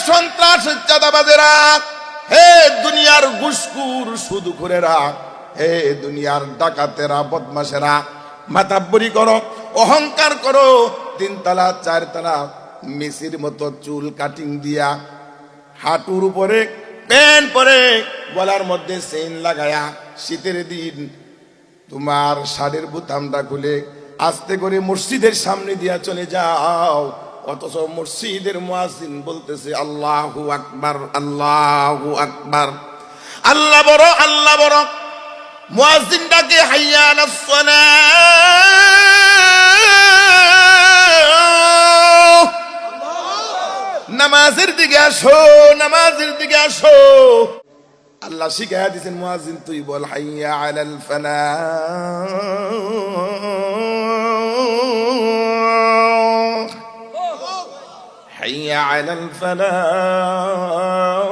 সন্ত্রাস চাঁদাবাজেরা, হে দুনিয়ার ঘুষখোর সুদখোরেরা, হে দুনিয়ার ডাকাতেরা বদমাশেরা, মাতাব্বরি করো, অহংকার করো, 3 তলা 4 তলা মেসির মতো চুল কাটিং দিয়া, হাঁটুর উপরে প্যান্ট পরে, গলার মধ্যে চেইন লাগায়া, শীতের দিন তোমার শাড়ির বোতামটা খুলে আস্তে করে মসজিদের সামনে দিয়া চলে যাও, অথচ মসজিদের মুয়াজ্জিন বলতেছে আল্লাহু আকবার, আল্লাহু আকবার, আল্লাহ বড়, আল্লাহ বড়। মুয়াজ্জিন ডাকে হাইয়া আলাস সালাহ, নামাজের দিকে আসো, নামাজের দিকে আসো। আল্লাহ শিখাইয়া দিয়েছেন মুয়াজ্জিন তুই বল হাইয়া আলাল ফালাহ, হাইয়া আলাল ফালাহ।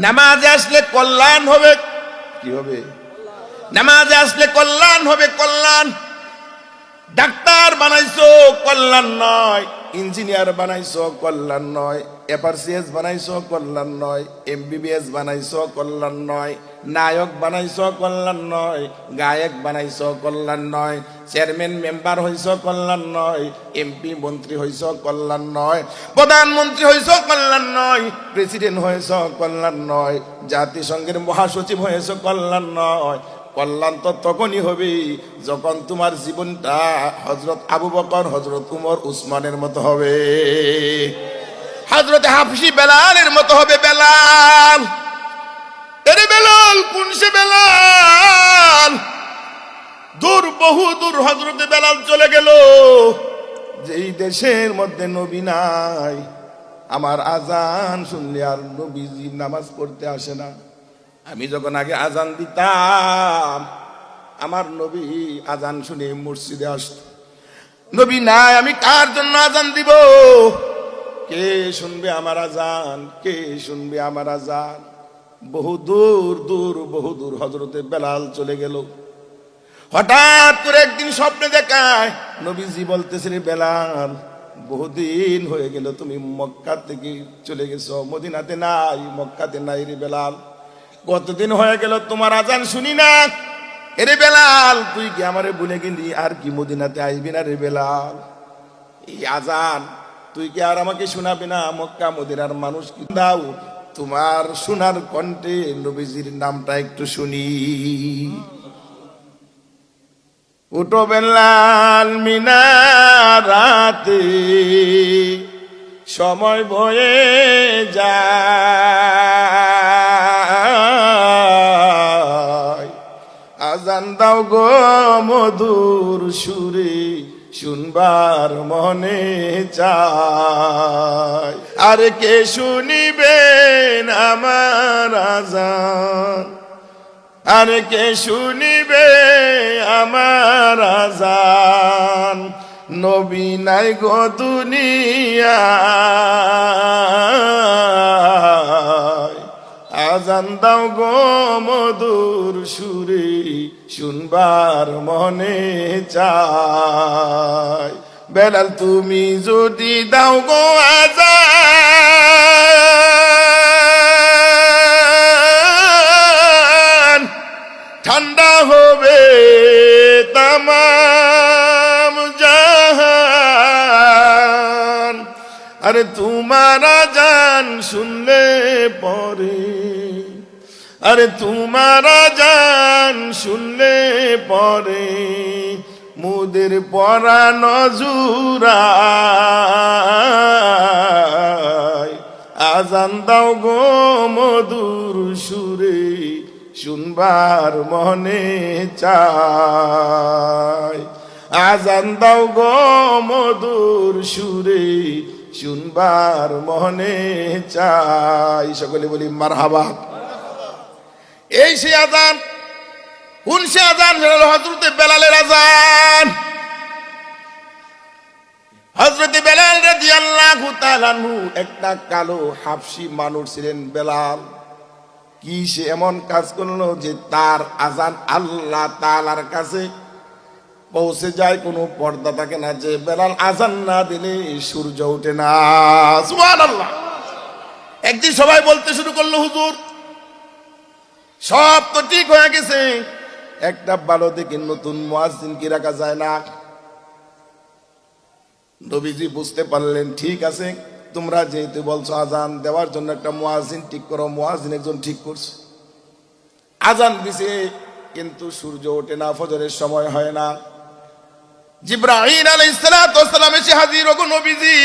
নামাজে আসলে কল্যাণ হবে। কি হবে? নামাজে আসলে কল্যাণ হবে, কল্যাণ। ডাক্তার বানাইছো কল্যাণ নয়, ইঞ্জিনিয়ার বানাইছো কল্যাণ নয়, এফআরসিএস বানাইছো কল্যাণ নয়, এমবিবিএস বানাইছো কল্যাণ নয়, নায়ক বানাইছো কল্যাণ নয়, গায়ক বানাইছো কল্যাণ নয়, চেয়ারম্যান মেম্বার হইছো কল্যাণ নয়, এমপি মন্ত্রী হইছো কল্যাণ নয়, প্রধানমন্ত্রী হইছো কল্যাণ নয়, প্রেসিডেন্ট হইছো কল্যাণ নয়, জাতিসংঘের মহাসচিব হইছো কল্যাণ নয়। কল্যাণ তো তখনই হবে যখন তোমার জীবনটা হযরত আবু বকর, হযরত উমর, উসমানের মতো হবে, হযরত হাফসি বেলালের মতো হবে। বেলাল, এরে বেলাল, কোন সে বেলাল? দূর, বহু দূর হযরত বেলাল চলে গেল, যেই দেশের মধ্যে নবী নাই। আমার আজান শুনলে আর নবীজি নামাজ পড়তে আসে না। আমি যখন আগে আজান দিতাম, আমার নবী আজান শুনে মসজিদে আসত। নবী নাই, আমি কার জন্য আজান দিব? কে শুনবে আমার আজান? কে শুনবে আমার আজান? বহু দূর দূর, বহু দূর হযরতে বেলাল চলে গেল। হঠাৎ করে একদিন স্বপ্নে দেখায় নবীজি বলতেছে, রে বেলাল, বহুদিন হয়ে গেল তুমি মক্কা থেকে চলে গেছো, মদিনাতে নাই, মক্কাতে নাই রে বেলাল। কতদিন হয়ে গেল তোমার আজান শুনি না। এরে বেলাল, তুই কি আমারে ভুলে গেলি? আর কি মদিনাতে আইবি না রে বেলাল? এই আজান তুই কি আর আমাকে শোনাবি না? মক্কা মদিনার মানুষ কি দাও, তোমার সোনার কণ্ঠে নবীজির নামটা একটু শুনি। উঠো বেলাল মিনারাতে, সময় বয়ে যায়, আজান দাও গো মধুর সুরে, শুনবার মনে চায়। আর কে শুনিবেন আমার আজান? আর কে শুনিবে আমার আজান? নবী নাই গো দুনিয়ায়, আজান দাও গো মধুর সুরে, শুনবার মনে চায়। বেলাল তুমি যদি দাও গো আজান, ঠান্ডা হবে তামাম জাহান। আরে তোমার আজান শুনলে পরে, আরে তোমার আজান শুনলে পরে, মুদের পরাণ জুড়ায়। আজান দাও গো মধুর সুরে, শুনবার মনে চায়। আজান দাও গো মধুর সুরে, শুনবার মনে চাই। সকলে বলি মারহাবা। এই সে আজান, কোন সে আজান? হযরতে বেলালের আজান। হযরতে বেলাল রাদিয়াল্লাহু তাআলা আনহু একটা কালো হাবশী মানুষ ছিলেন বেলাল। কি সে এমন কাজ করলো যে তার আজান আল্লাহ তাআলার কাছে পৌঁছে যায়, কোনো পর্দা থাকে না, যে বেলাল আজান না দিলে সূর্য ওঠে না। সুবহানাল্লাহ। একদিন সবাই বলতে শুরু করলো, হুজুর সব তো ঠিক হয়ে গেছে, একটা ভালো দেখে নতুন মুয়াজ্জিন কি রাখা যায় না? নবীজি বুঝতে পারলেন, ঠিক আছে, তোমরা যেহেতু বলছো আজান দেওয়ার জন্য একটা মুয়াজ্জিন ঠিক করো। মুয়াজ্জিন একজন ঠিক করছে, আজান দিছে, কিন্তু সূর্য ওঠে না, ফজরের সময় হয় না। জিবরাইল আলাইহিস সালাতু ওয়াস সালাম এসে হাজির, ওগো নবীজি,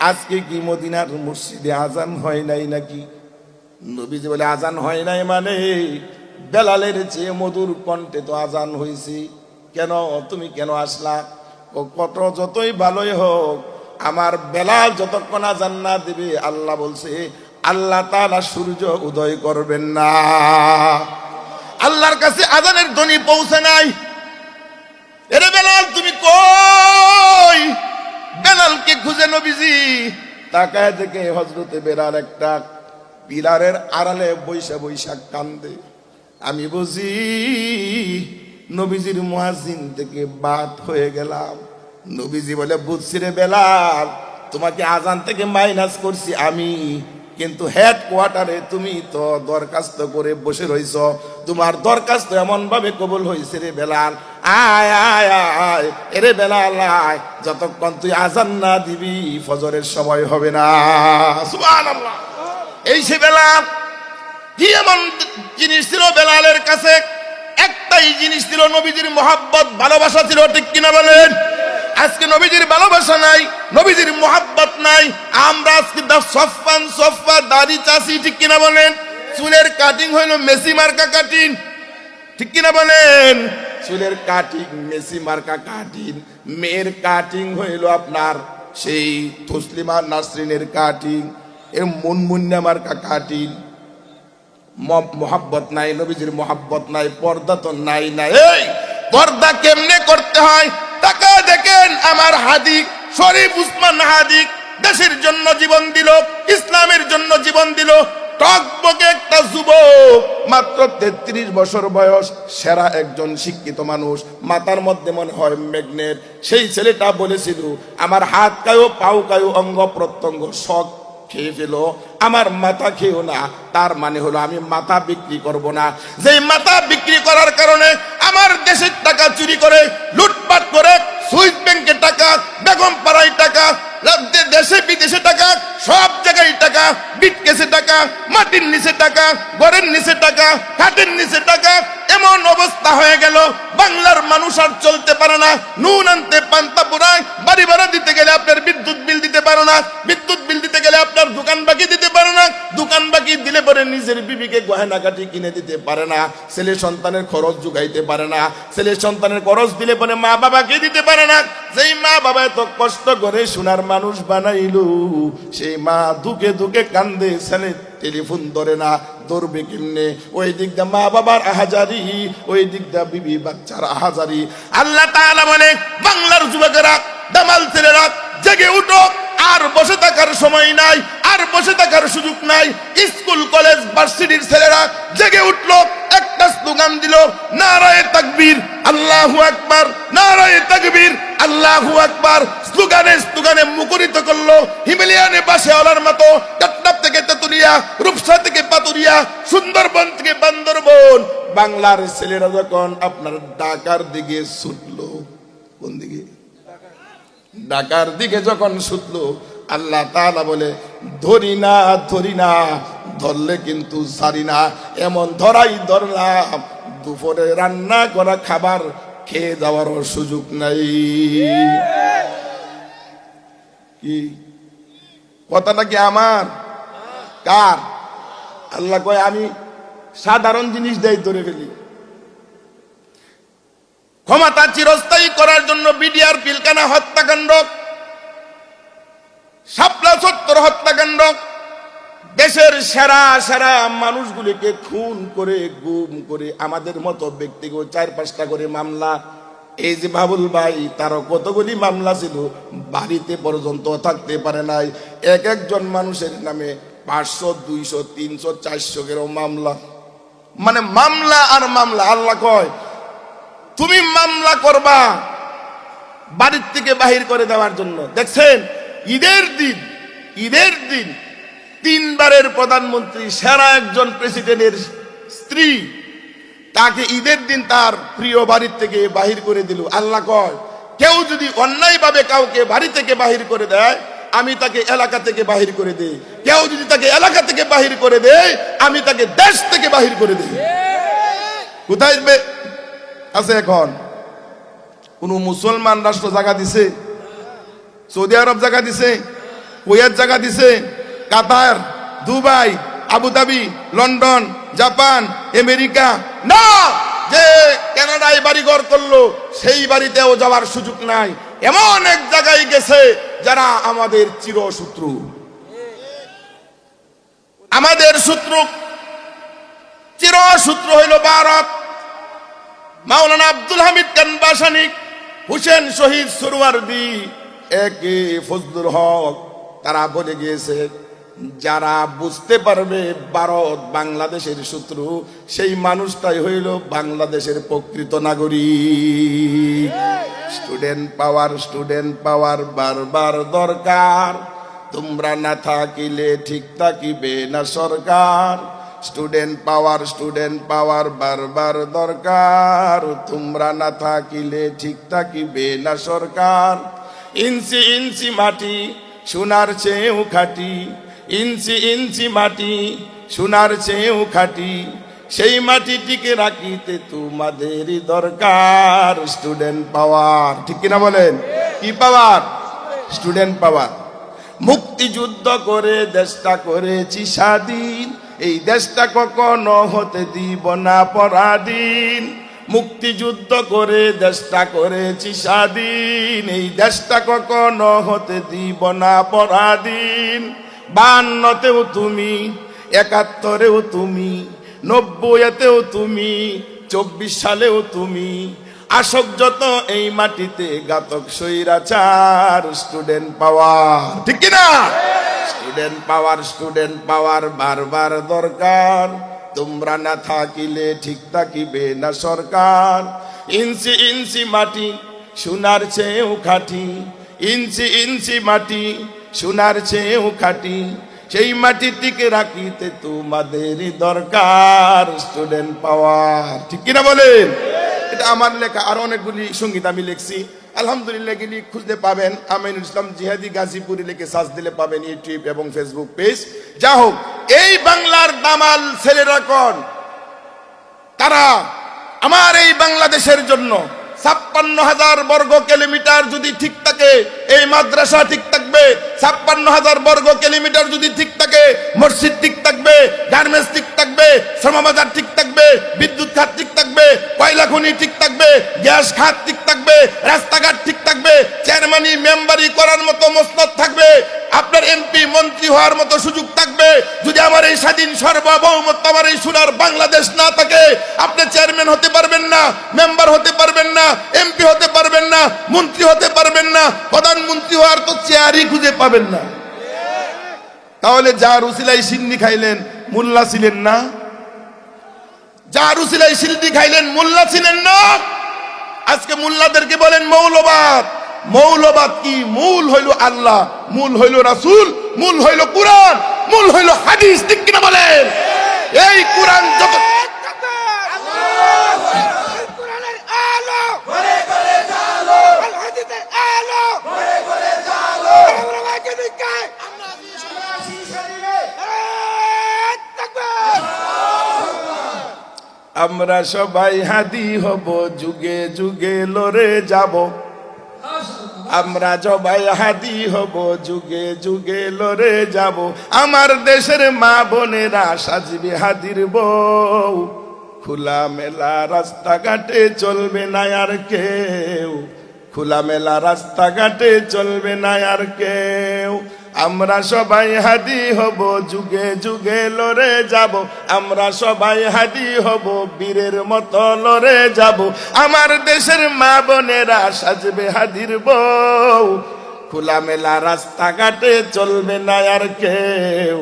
আজকে কি মদিনার মসজিদে আজান হয় নাই নাকি? নবীজি বলে, আজান হয় নাই মানে বেলালের চেয়ে মধুর কণ্ঠে তো আজান হয়েছে, কেন তুমি কেন আসলা? ও কত যতই ভালোই হোক, আমার বেলাল যতক্ষণ আজান না দিবে, আল্লাহ বলছে আল্লাহ তাআলা সূর্য উদয় করবেন না। আল্লাহর কাছে আজানের ধ্বনি পৌঁছে নাই। এরে বেলাল তুমি কই? বেলালকে খুঁজে নবীজি তাকায় দেখে হযরতে বেলাল একটা পিলারের আড়ালে বৈশা বৈশা কান্দে। আমি বুঝি নবীজির মুয়াজ্জিন থেকে বাদ হয়ে গেলাম। নবীজি বলে, বুঝছি রে বেলাল, তোমাকে আজান থেকে মাইনাস করছি আমি, কিন্তু হেড কোয়ার্টারে তুমি তো দরখাস্ত করে বসে রইছ, তোমার দরখাস্ত এমন ভাবে কবুল হয়েছে রে বেলাল। আয় আয় আয়, এরে বেলাল আয়, যতক্ষণ তুই আজান না দিবি ফজরের সময় হবে না। সুবহানাল্লাহ। এই সে বেলাল, কি এমন জিনিস ছিল বেলালের কাছে? একটাই জিনিস ছিল, নবীজির মহব্বত, ভালোবাসা ছিল, ঠিক কিনা বলেন? আজকে নবীজির ভালোবাসা নাই, নবীজির মহব্বত নাই, আমরা আজকে সফা দাড়ি চাষি, ঠিক কিনা বলেন? চুলের কাটিং হইল মেসি মার্কা কাটিং, ঠিক কিনা বলেন? চুলের কাটিং মেসি মার্কা কাটিং, মেয়ের কাটিং হইল আপনার সেই তসলিমা নাসরিনের কাটিং, এর মুনমুন্না মার্কা কাটিং। মোহাব্বত নাই, নবীজির মোহাব্বত নাই, পর্দা তো নাই। এই পর্দা কেমনে করতে হয় টাকা দেখেন। আমার হাদি শরীফ উসমান হাদি দেশের জন্য জীবন দিল, ইসলামের জন্য জীবন দিল। টকবকে একটা যুবক, মাত্র 33 বছর বয়স, সেরা একজন শিক্ষিত মানুষ, মাথার মধ্যে মনে হয় ম্যাগনেট। সেই ছেলেটা বলেছিল, আমার হাত কায়ো পাও কায়ো অঙ্গ প্রত্যঙ্গ সব খেয়ে ফেলো, আমার মাথা খেয়েও না। তার মানে হলো আমি মাথা বিক্রি করব না। যেই মাথা বিক্রি করার কারণে আমার দেশের টাকা চুরি করে, লুটপাট করে, সুইস ব্যাংকে টাকা, বেগম পাড়ায় টাকা, দেশে বিদেশে টাকা, সব জায়গায় টাকা, বিটকেসে টাকা, মাটির নিচে টাকা, ঘরের নিচে টাকা, খাটের নিচে টাকা, এমন অবস্থা হয়ে গেল বাংলার মানুষ আর চলতে পারে না। নুন আনতে পান্তা পুরায়, বাড়ি ভাড়া দিতে গেলে আপনার বিদ্যুৎ বিল দিতে পারো না, বিদ্যুৎ বিল দিতে গেলে আপনার দোকান বাকি দিতে পারো না, দোকান বাকি দিলে পরে নিজের বিবিকে গয়নাকাটি কিনে দিতে পারে না, ছেলে সন্তানের খরচ জুগাইতে পারে না, ছেলে সন্তানের খরচ দিলে পরে মা বাবাকে দিতে পারে না। যেই মা বাবা এত কষ্ট করে সোনার মানুষ বানাইলো, সেই মা দুঃখে দুঃখে কান্দে, ছেলে টেলিফোন ধরে না, ধরবে কেমনে? ওই দিক দা মা বাবার আহাজারি, ওই দিক দা বিবি বাচ্চার আহাজারি। আল্লাহ তাআলা বলে, বাংলার যুবকেরা, দামাল ছেলেরা, জেগে উঠো, আর বসে থাকার সময় নাই, আর বসে থাকার সুযোগ নাই। স্কুল কলেজ ভার্সিটির ছেলেরা জেগে উঠলো, একটা স্লোগান দিল, নারায়ে তাকবীর আল্লাহু আকবার, নারায়ে তাকবীর আল্লাহু আকবার। স্লোগানে মুখরিত করলো হিমালয়ানে বাসেওয়ালার মতো। টাটনাপ থেকে তেতুলিয়া, রূপসা থেকে পাতুরিয়া, সুন্দরবন থেকে বান্দরবন, বাংলার ছেলেরা যখন আপনার ঢাকার দিকে ছুটলো, কোন দিকে? ঢাকার দিকে যখন ছুটলো, আল্লাহ তাআলা বলে, ধরি না ধরলে কিন্তু ছাড়ি না, এমন ধরাই ধরলাম, দুপুরে রান্না করা খাবার খেয়ে যাওয়ারও সুযোগ নাই। কি কথাটা কি আমার? কার? আল্লাহ কয়, আমি সাধারণ জিনিস দেই ধরে ফেলি। ক্ষমতা চিরস্থায়ী করার জন্য বিডিআর পিলখানা হত্যাকাণ্ড, শাপলা চত্বর হত্যাকাণ্ড, দেশের সেরা মানুষগুলিকে খুন করে, গুম করে, আমাদের মতো ব্যক্তিকে 4-5টা করে মামলা। এই যে বাবুল ভাই, তারও কতগুলি মামলা ছিল, বাড়িতে পর্যন্ত থাকতে পারে নাই। একজন মানুষের নামে 500, 200, 300, 400 কেরো মামলা। মানে মামলা আর মামলা। আল্লাহ কয় তুমি মামলা করবা বাড়ির থেকে বাহির করে দেওয়ার জন্য। দেখছেন ঈদের দিন 3 বারের প্রধানমন্ত্রী, সেরা একজন প্রেসিডেন্টের স্ত্রী, তাকে ঈদের দিন তার প্রিয় বাড়ির থেকে বাহির করে দিল। আল্লাহ কয় কেউ যদি অন্যায়ভাবে কাউকে বাড়ি থেকে বাহির করে দেয়, আমি তাকে এলাকা থেকে বাহির করে দেই। কেউ যদি তাকে এলাকা থেকে বাহির করে দেয়, আমি তাকে দেশ থেকে বাহির করে দেই। কোথায় আছে এখন? কোন মুসলমান রাষ্ট্র জায়গা দিছে? সৌদি আরব জায়গা দিছে? কুয়েত জায়গা দিছে? Qatar, Dubai, Abu Dhabi, London, Japan, America? না। যে কানাডায় বাড়িঘর করলো সেই বাড়িতেও যাওয়ার সুযোগ নাই। এমন এক জায়গায় গেছে যারা আমাদের চিরশত্রু, আমাদের চিরশত্রু হইল ভারত। মাওলানা আব্দুল হামিদ খান ভাসানী, হুসেন শহীদ সুরওয়ার্দী, একে ফজলুল হক, তারা বলে গিয়েছে যারা বুঝতে পারবে ভারত বাংলাদেশের শত্রু, সেই মানুষটাই হইল বাংলাদেশের প্রকৃত নাগরিক। স্টুডেন্ট পাওয়ার বারবার দরকার, তোমরা না থাকিলে ঠিক থাকিবে না সরকার। স্টুডেন্ট পাওয়ার বারবার দরকার, তোমরা না থাকিলে ঠিক থাকিবে না সরকার। ইঞ্চি ইঞ্চি মাটি সোনার চেয়েও খাঁটি, ইঞ্চি মাটি সোনার চেয়েও খাঁটি, সেই মাটিটিকে রাখিতে তোমাদেরই দরকার। স্টুডেন্ট পাওয়ার, ঠিক কিনা বলেন? কি পাওয়ার? স্টুডেন্ট পাওয়ার। মুক্তিযুদ্ধ করে দেশটা করেছি স্বাধীন, এই দেশটা কখনো হতে দিব না পরাধীন। মুক্তিযুদ্ধ করে দেশটা করেছি স্বাধীন, এই দেশটা কখনো হতে দিব না পরাধীন। 52তেও তুমি, 71তেও তুমি, 90তেও তুমি, 24 সালেও তুমি, আসক যত এই মাটিতে ঘাতক স্বৈরাচার। স্টুডেন্ট পাওয়ার, ঠিক কিনা? স্টুডেন্ট পাওয়ার বারবার দরকার, তোমরা না থাকিলে ঠিক থাকিবে না সরকার। ইঞ্চি ইঞ্চি মাটি সোনার চেয়েও খাঁটি, ইঞ্চি মাটি সোনার চেয়েও খাঁটি, সেই মাটিটিকে রাখিতে তোমাদেরই দরকার। স্টুডেন্ট পাওয়ার, ঠিক কিনা বলেন? এটা আমার লেখা, আর অনেকগুলি সঙ্গীত আমি লিখছি। আলহামদুলিল্লাহ গেলি খুঁজতে পাবেন, আমিনুল ইসলাম জিহাদি গাজীপুরে লিখে সার্চ দিলে পাবেন ইউটিউব এবং ফেসবুক পেজ। যা হোক, এই বাংলার দামাল ছেলেরা কোন? তারা আমার এই বাংলাদেশের জন্য 56,000 বর্গ কিলোমিটার যদি ঠিক থাকে, এই মাদ্রাসা ঠিক থাকবে। 56,000 বর্গ কিলোমিটার যদি ঠিক থাকে, মসজিদ ঠিক থাকবে, গার্মেন্টস ঠিক থাকবে, শ্রমবাজার ঠিক থাকবে, বিদ্যুৎ খাত ঠিক থাকবে, কয়লা খনি ঠিক থাকবে, গ্যাস খাত ঠিক থাকবে, রাস্তাঘাট ঠিক থাকবে, চেয়ারম্যানি মেম্বারি করার মতো মসনদ থাকবে, আপনার এমপি মন্ত্রী হওয়ার মতো সুযোগ থাকবে। যদি আমার এই স্বাধীন সার্বভৌমত্ব, আমার এই সোনার বাংলাদেশ না থাকে, আপনি চেয়ারম্যান হতে পারবেন না, মেম্বার হতে পারবেন না, এমপি হতে পারবেন না, মন্ত্রী হতে পারবেন না, প্রধানমন্ত্রী হওয়ার তো চেয়ারই খুঁজে পাবেন না। তাহলে যার উসিলাই সিন্নি খাইলেন মোল্লা ছিলেন না? যার উসিলাই সিন্নি খাইলেন মোল্লা ছিলেন না? আজকে মোল্লাদেরকে বলেন মৌলবাদ। মৌলবাদ কি? মূল হইল আল্লাহ, মূল হইল রাসূল, মূল হইল কুরআন, মূল হইল হাদিস, ঠিক কিনা বলেন? এই কুরআন যত আমরা সবাই হাদি হব, যুগে যুগে লড়ে যাব। আমরা সবাই হাদি হব, যুগে যুগে লড়ে যাব। আমার দেশের মা বোনেরা সাজবে হাদির বউ, খোলা মেলা রাস্তাঘাটে চলবে না আর কেউ, খোলা মেলা রাস্তাঘাটে চলবে না আর কেউ। আমরা সবাই হাদি হব, যুগে যুগে লড়ে যাব। আমরা সবাই হাদি হব, বীরের মতো লড়ে যাব। আমার দেশের মা বোনেরা সাজবে হাদির বউ, খোলা মেলা রাস্তাঘাটে চলবে না আর কেউ,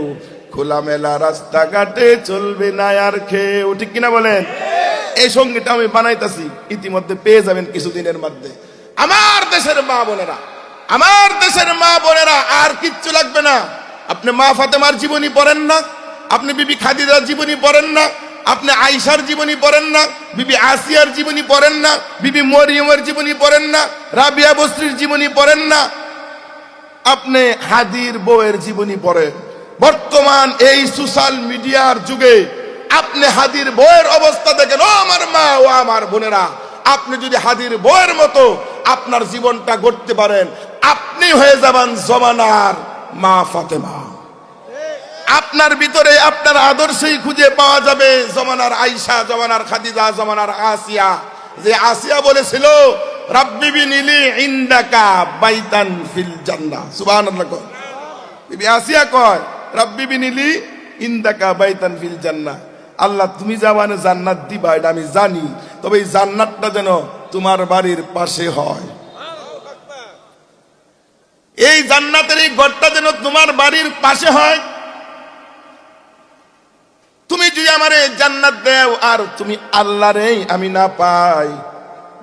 খোলামেলা রাস্তাঘাটে চলবে না আর খেয়ে। ঠিক কিনা বলেন? এই সঙ্গীতটা আমি বানাইতেছি, ইতিমধ্যে পেয়ে যাবেন কিছুদিনের মধ্যে। আমার দেশের মা বোনেরা, আমার দেশের মা বোনেরা, আর কিচ্ছু লাগবে না। আপনি মা ফাতেমার জীবনী পড়েন না, আপনি বিবি খাদিজার জীবনী পড়েন না, আপনি আয়েশার জীবনী পড়েন না, বিবি আসিয়ার জীবনী পড়েন না, বিবি মরিয়মের জীবনী পড়েন না, রাবিয়া বস্রির জীবনী পড়েন না, আপনি হাদির বউয়ের জীবনী পড়েন। বর্তমান এই সোশ্যাল মিডিয়ার যুগে আপনি হাদির বউয়ের অবস্থা দেখেন। ও আমার মা, ও আমার বোনেরা, আপনি যদি হাদির বউয়ের মতো আপনার জীবনটা গড়তে পারেন, আপনি হয়ে যাবেন জমানার মা ফাতেমা। আপনার ভিতরে আপনার আদর্শই খুঁজে পাওয়া যাবে জমানার আয়েশা, জমানার খাদিজা, জমানার আসিয়া। যে আসিয়া বলেছিল, রাব্বি বিনিলি ইনদাকা বাইতান ফিল জান্নাহ। সুবহানাল্লাহ। বিবি আসিয়া কয়, রাব্বি বিনিলি ইনদাকা বাইতান ফিল জান্নাহ। আল্লাহ তুমি যাবানে জান্নাত দিবা, এটা আমি জানি, তবে এই জান্নাতটা যেন তোমার বাড়ির পাশে হয়। এই জান্নাতের এই ঘরটা যেন তোমার বাড়ির পাশে হয়। তুমি যদি আমার জান্নাত দেও আর তুমি আল্লাহরে আমি না পাই,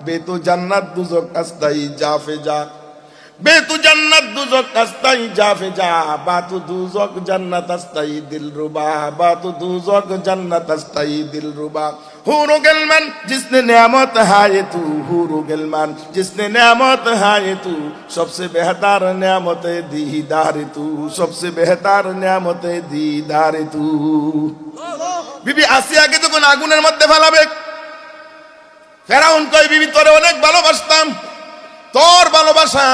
বেতু জান্নাত দুজক আস্তাই জাফে যা, বেতু জান্নাত দুজক আস্তাই জাফে যা, বাতু দুজক জান্নাত আস্তাই দিলরুবা, বাতু দুজক জান্নাত আস্তাই দিলরুবা। হুরু গেলমান জিসনে নেয়ামত হায়ে তু, হুরু গেলমান জিসনে নেয়ামত হায়ে তু, সবসে বেহতার নেয়ামতে দীদার তু, সবসে বেহতার নেয়ামতে দীদার তু। বিবি আসিয়াকে যখন আগুনের মধ্যে ফেলাবে, ফেরাউন কয়, বিবি তোরে অনেক ভালোবাসতাম, তোর ভালোবাসা,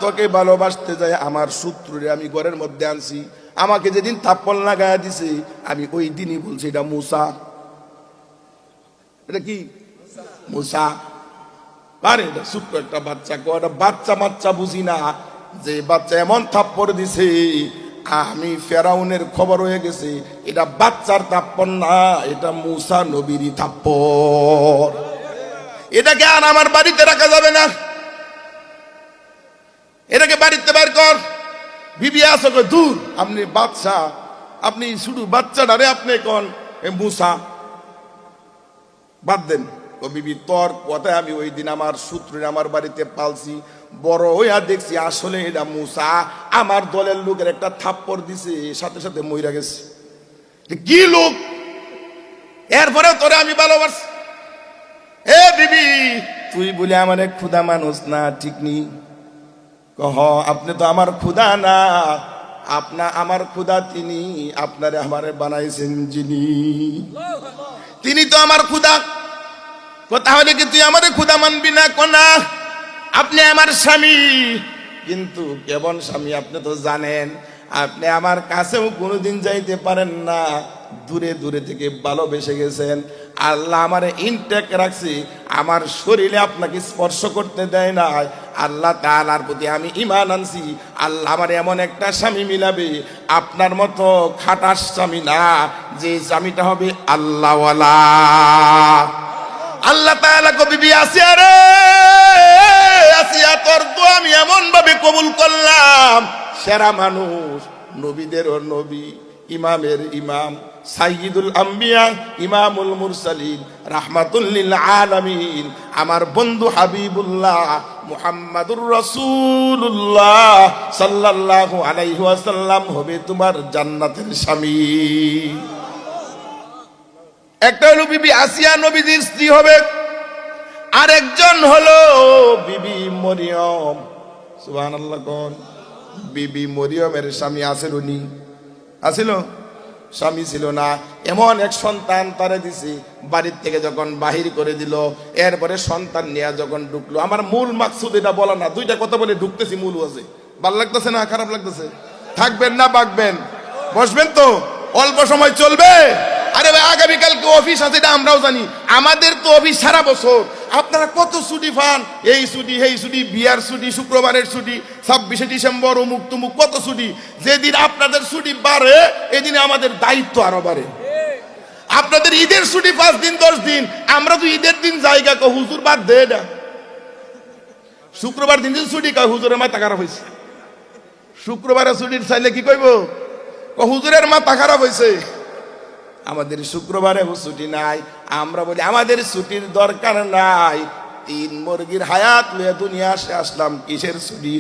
তোকে ভালোবাসতে যায় আমার শত্রুরে আমি ঘরের মধ্যে আনছি। আমাকে যেদিন থাপ্পড় লাগায়া দিছে, আমি ওই দিনই বলছি এটা মুসা। এটা কি? মুসা। আরে এটা ছোট্ট একটা বাচ্চা, একটা বাচ্চা বাচ্চা বুঝি না, যে বাচ্চা এমন থাপ্পড় দিছে, আমি ফেরাউনের খবর হয়ে গেছে, এটা বাচ্চার থাপ্পড় না, এটা মুসা নবীরই থাপ্পড়। এটাকে আর আমার বাড়িতে রাখা যাবে না, এটাকে বাড়িতে বের কর। বিবি আসো কই, দূর, আপনি বাচ্চা, আপনি শুধু বাচ্চাটারে আপনি কোন মুসা, বাদ দেন। ও বিবি তোর কথায় আমি ওই দিন আমার শত্রুরে আমার বাড়িতে পালছি, বড় হইয়া দেখছি আসলে এটা মুসা। আমার দলের লোকের একটা থাপ্পড় দিছে, সাথে সাথে মইরা গেছে। কি লোক, এরপরে তোরে আমি ভালোবাসি। এ বিবি, তুই বলে আমার ক্ষুধা মানুষ না, ঠিক নি? কহ, আপনি তো আমার ক্ষুধা না, আমার ক্ষুধা তিনি, আপনারে আমারে বানাইছেন যিনি, তিনি তো আমার ক্ষুধা। তাহলে কি তুই আমাদের ক্ষুধা মানবি না? কোনা, আপনি আমার স্বামী, কিন্তু কেমন স্বামী আপনি তো জানেন, আপনি আমার কাছেও কোনোদিন যাইতে পারেন না, দূরে দূরে থেকে ভালোবেসে গেছেন। আল্লাহ আমারে ইনটেক রাখছি, আমার শরীরে আপনাকে স্পর্শ করতে দেয় না। আল্লাহ তাআলার প্রতি আমি ঈমান আনছি, আল্লাহ আমার এমন একটা স্বামী মিলাবে, আপনার মতো খাটাস স্বামী না, যে স্বামীটা হবে আল্লাহওয়ালা। আল্লাহ তাআলা কবি আসিয়া রে, আসিয়া তোর তো আমি এমন ভাবে কবুল করলাম, সেরা মানুষ, নবীদেরও নবী, ইমামের ইমাম, সাইয়্যিদুল আম্বিয়া, ইমামুল মুরসালিন, রাহমাতুল লিল আলামিন, আমার বন্ধু হাবিবুল্লাহ মুহাম্মাদুর রাসূলুল্লাহ সাল্লাল্লাহু আলাইহি ওয়াসাল্লাম হবে তোমার জান্নাতের স্বামী। একটা হলো বিবি আসিয়া নবীজির স্ত্রী হবে, আর একজন হলো বিবি মরিয়ম। সুবহানাল্লাহ। কোন বিবি মরিয়মের স্বামী আছিল নি? আছিল? স্বামী ছিল না। এমন এক সন্তান তারে দিছে, বাড়ির থেকে যখন বাহির করে দিল, এরপরে সন্তান নিয়ে যখন ঢুকলো, আমার মূল মাকসুদ এটা বলা না, দুইটা কথা বলে ঢুকতেছি, মূল আছে। ভালো লাগতেছে না খারাপ লাগতেছে? থাকবেন না বাগবেন? বসবেন তো, অল্প সময় চলবে। আরে ভাই, আগামীকালকে অফিস আছে, এটা আমরাও জানি, আমাদের তো অফিস সারা বছর। আপনারা কত ছুটি পান, এই ছুটি এই ছুটি, বিয়ার ছুটি, শুক্রবারের ছুটি, 26শে ডিসেম্বর, অমুক তুমুক, কত ছুটি। যেদিন আপনাদের ছুটি বাড়ে, এদিনে আমাদের দায়িত্ব আরো বাড়ে। আপনাদের ঈদের ছুটি 5 দিন 10 দিন, আমরা তো ঈদের দিন জায়গা কো হুজুর বাদ দে না, শুক্রবার দিন ছুটি কয় হুজুরের মাথা খারাপ হয়েছে। শুক্রবারে ছুটির চাইলে কি কইব? হুজুরের মাথা খারাপ হয়েছে, আমাদের শুক্রবারে ছুটি নাই। আমরা বলি আমাদের ছুটির দরকার নাই, 3 মুরগির হায়াত লয়ে দুনিয়া আসলাম, কিসের ছুটি?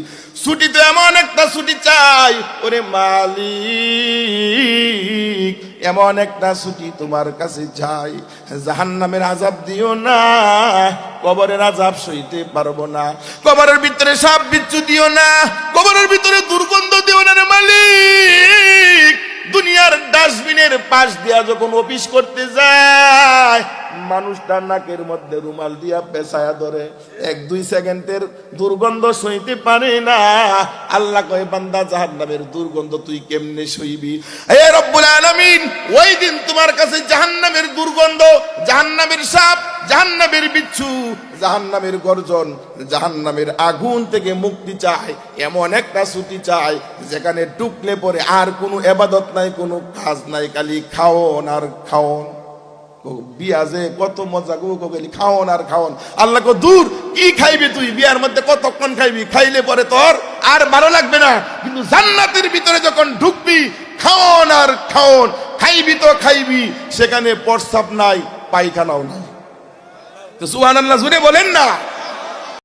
ছুটি তো এমন একটা ছুটি চাই, ওরে মালিক এমন একটা ছুটি তোমার কাছে চাই, জাহান্নামের আযাব দিও না, কবরের আযাব সইতে পারবো না, কবরের ভিতরে সাপ বিচ্ছু দিও না, কবরের ভিতরে দুর্গন্ধ দিও না রে মালিক। দুনিয়ার ডাস্টবিনের পাশ দিয়া যখন অফিস করতে যায়, মানুষটার নাকের মধ্যে রুমাল দিয়া পেছায়া ধরে, 1-2 সেকেন্ডের দুর্গন্ধ সইতে পারে না। আল্লাহ কয় বান্দা জাহান্নামের দুর্গন্ধ তুই কেমনে সইবি? হে রব্বুল আলামিন, ওই দিন তোমার কাছে জাহান্নামের দুর্গন্ধ, জাহান্নামের সাপ, জাহান্নামের বিচ্ছু, জাহান্নামের গর্জন, জাহান্নামের আগুন থেকে মুক্তি চায়, এমন একটা ছুটি চায় যেখানে ঢুকলে পরে আর কোনো ইবাদত নাই, কোনো কাজ নাই, খালি খাওন আর খাওন। বিয়া যে কত মজা গো, খালি খাওন আর খাওন। আল্লাহ কো দূর, কি খাইবি তুই? বিয়ার মধ্যে কতক্ষণ খাইবি? খাইলে পরে তোর আর ভালো লাগবে না, কিন্তু জান্নাতের ভিতরে যখন ঢুকবি, খাওন আর খাওন, খাইবি তো খাইবি, সেখানে প্রস্রাব নাই, পায়খানাও নাই। তো সুবহানাল্লাহ জুড়ে বলেন না।